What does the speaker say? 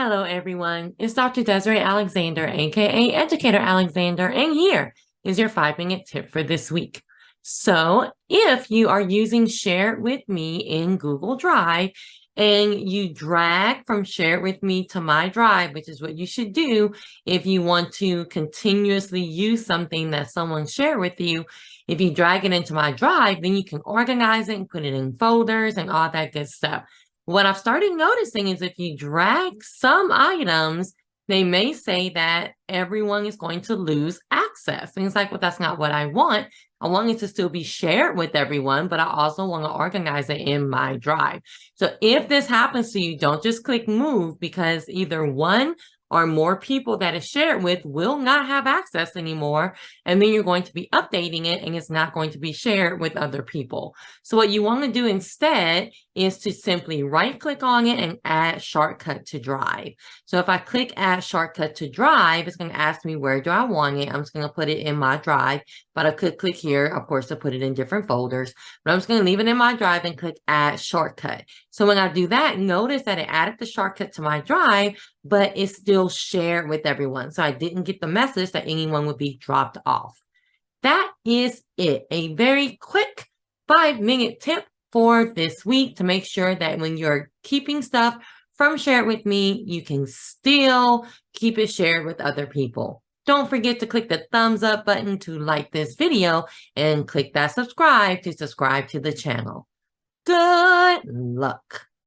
Hello, everyone. It's Dr. Desiree Alexander, aka Educator Alexander, and here is your 5-minute tip for this week. So, if you are using Share It With Me in Google Drive and you drag from Share It With Me to My Drive, which is what you should do if you want to continuously use something that someone shared with you, if you drag it into My Drive, then you can organize it and put it in folders and all that good stuff. What I've started noticing is if you drag some items, they may say that everyone is going to lose access. And it's like, well, that's not what I want. I want it to still be shared with everyone, but I also want to organize it in My Drive. So if this happens to you, don't just click move, because either one or more people that is shared with will not have access anymore. And then you're going to be updating it and it's not going to be shared with other people. So what you want to do instead is to simply right click on it and add shortcut to drive. So if I click add shortcut to drive, it's going to ask me where do I want it. I'm just going to put it in My Drive, but I could click here, of course, to put it in different folders, but I'm just going to leave it in My Drive and click add shortcut. So when I do that, notice that it added the shortcut to My Drive, but it's still shared with everyone. So I didn't get the message that anyone would be dropped off. That is it. A very quick 5-minute tip for this week to make sure that when you're keeping stuff from Share It With Me, you can still keep it shared with other people. Don't forget to click the thumbs up button to like this video and click that subscribe to subscribe to the channel. Good luck.